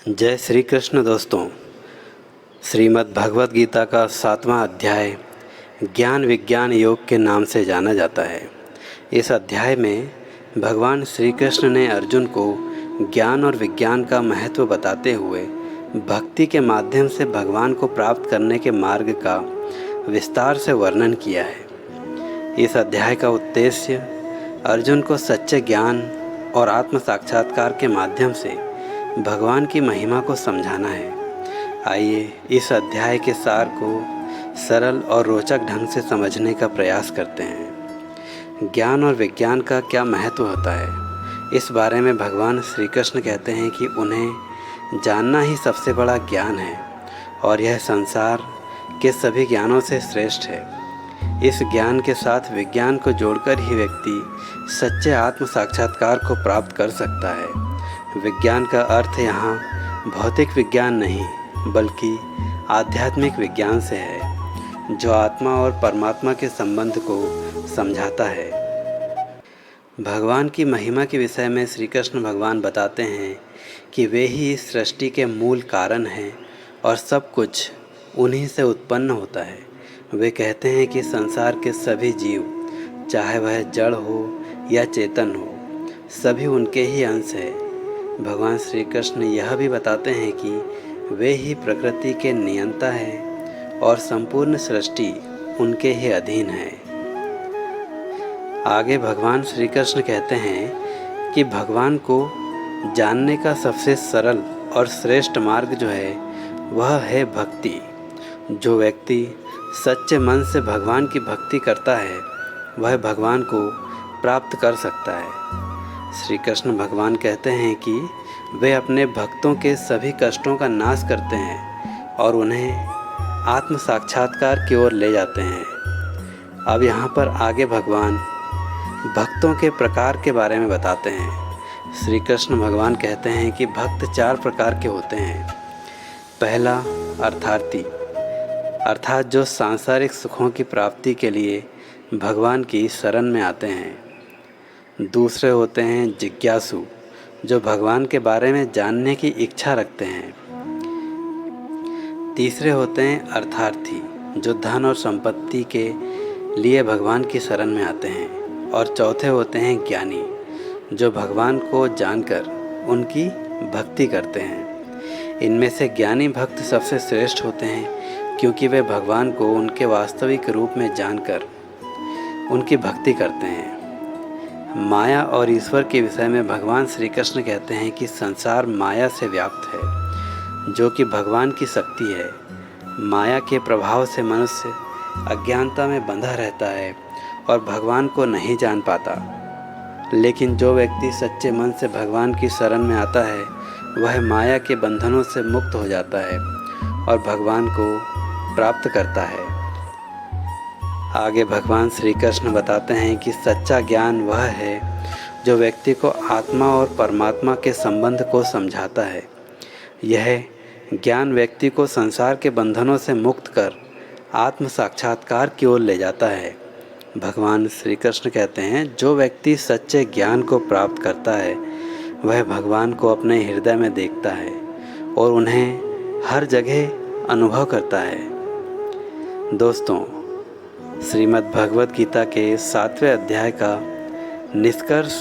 जय श्री कृष्ण दोस्तों। श्रीमद् भगवत गीता का 7वां अध्याय ज्ञान विज्ञान योग के नाम से जाना जाता है। इस अध्याय में भगवान श्री कृष्ण ने अर्जुन को ज्ञान और विज्ञान का महत्व बताते हुए भक्ति के माध्यम से भगवान को प्राप्त करने के मार्ग का विस्तार से वर्णन किया है। इस अध्याय का उद्देश्य अर्जुन को सच्चे ज्ञान और आत्म साक्षात्कार के माध्यम से भगवान की महिमा को समझाना है। आइए इस अध्याय के सार को सरल और रोचक ढंग से समझने का प्रयास करते हैं। ज्ञान और विज्ञान का क्या महत्व होता है, इस बारे में भगवान श्री कृष्ण कहते हैं कि उन्हें जानना ही सबसे बड़ा ज्ञान है और यह संसार के सभी ज्ञानों से श्रेष्ठ है। इस ज्ञान के साथ विज्ञान को जोड़कर ही व्यक्ति सच्चे आत्म साक्षात्कार को प्राप्त कर सकता है। विज्ञान का अर्थ यहाँ भौतिक विज्ञान नहीं बल्कि आध्यात्मिक विज्ञान से है, जो आत्मा और परमात्मा के संबंध को समझाता है। भगवान की महिमा के विषय में श्री कृष्ण भगवान बताते हैं कि वे ही इस सृष्टि के मूल कारण हैं और सब कुछ उन्हीं से उत्पन्न होता है। वे कहते हैं कि संसार के सभी जीव, चाहे वह जड़ हो या चेतन हो, सभी उनके ही अंश हैं। भगवान श्री कृष्ण यह भी बताते हैं कि वे ही प्रकृति के नियंता हैं और संपूर्ण सृष्टि उनके ही अधीन है। आगे भगवान श्री कृष्ण कहते हैं कि भगवान को जानने का सबसे सरल और श्रेष्ठ मार्ग जो है वह है भक्ति। जो व्यक्ति सच्चे मन से भगवान की भक्ति करता है वह भगवान को प्राप्त कर सकता है। श्री कृष्ण भगवान कहते हैं कि वे अपने भक्तों के सभी कष्टों का नाश करते हैं और उन्हें आत्म साक्षात्कार की ओर ले जाते हैं। अब यहाँ पर आगे भगवान भक्तों के प्रकार के बारे में बताते हैं। श्री कृष्ण भगवान कहते हैं कि भक्त 4 प्रकार के होते हैं। पहला अर्थार्थी, अर्थात जो सांसारिक सुखों की प्राप्ति के लिए भगवान की शरण में आते हैं। दूसरे होते हैं जिज्ञासु, जो भगवान के बारे में जानने की इच्छा रखते हैं। तीसरे होते हैं अर्थार्थी, जो धन और संपत्ति के लिए भगवान की शरण में आते हैं। और चौथे होते हैं ज्ञानी, जो भगवान को जानकर उनकी भक्ति करते हैं। इनमें से ज्ञानी भक्त सबसे श्रेष्ठ होते हैं क्योंकि वे भगवान को उनके वास्तविक रूप में जानकर उनकी भक्ति करते हैं। माया और ईश्वर के विषय में भगवान श्री कृष्ण कहते हैं कि संसार माया से व्याप्त है, जो कि भगवान की शक्ति है। माया के प्रभाव से मनुष्य अज्ञानता में बंधा रहता है और भगवान को नहीं जान पाता। लेकिन जो व्यक्ति सच्चे मन से भगवान की शरण में आता है वह माया के बंधनों से मुक्त हो जाता है और भगवान को प्राप्त करता है। आगे भगवान श्री कृष्ण बताते हैं कि सच्चा ज्ञान वह है जो व्यक्ति को आत्मा और परमात्मा के संबंध को समझाता है। यह ज्ञान व्यक्ति को संसार के बंधनों से मुक्त कर आत्म साक्षात्कार की ओर ले जाता है। भगवान श्री कृष्ण कहते हैं जो व्यक्ति सच्चे ज्ञान को प्राप्त करता है वह भगवान को अपने हृदय में देखता है और उन्हें हर जगह अनुभव करता है। दोस्तों, श्रीमद् भगवत गीता के 7वें अध्याय का निष्कर्ष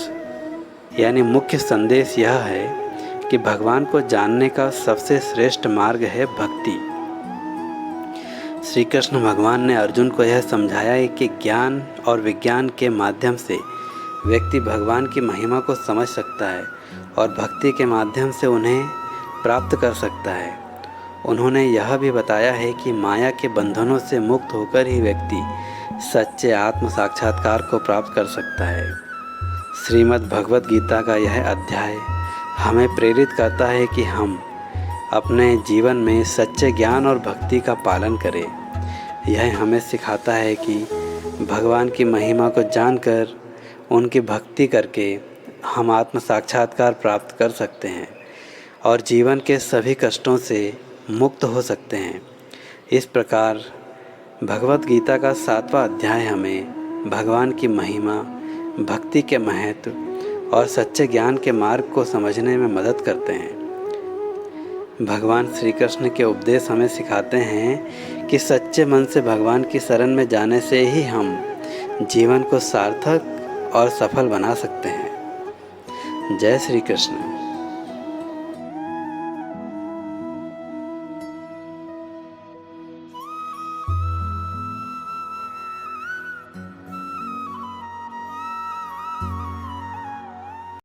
यानी मुख्य संदेश यह है कि भगवान को जानने का सबसे श्रेष्ठ मार्ग है भक्ति। श्री कृष्ण भगवान ने अर्जुन को यह समझाया है कि ज्ञान और विज्ञान के माध्यम से व्यक्ति भगवान की महिमा को समझ सकता है और भक्ति के माध्यम से उन्हें प्राप्त कर सकता है। उन्होंने यह भी बताया है कि माया के बंधनों से मुक्त होकर ही व्यक्ति सच्चे आत्म साक्षात्कार को प्राप्त कर सकता है। श्रीमद् भगवत गीता का यह अध्याय हमें प्रेरित करता है कि हम अपने जीवन में सच्चे ज्ञान और भक्ति का पालन करें। यह हमें सिखाता है कि भगवान की महिमा को जानकर उनकी भक्ति करके हम आत्म साक्षात्कार प्राप्त कर सकते हैं और जीवन के सभी कष्टों से मुक्त हो सकते हैं। इस प्रकार भगवत गीता का 7वां अध्याय हमें भगवान की महिमा, भक्ति के महत्व और सच्चे ज्ञान के मार्ग को समझने में मदद करते हैं। भगवान श्री कृष्ण के उपदेश हमें सिखाते हैं कि सच्चे मन से भगवान की शरण में जाने से ही हम जीवन को सार्थक और सफल बना सकते हैं। जय श्री कृष्ण।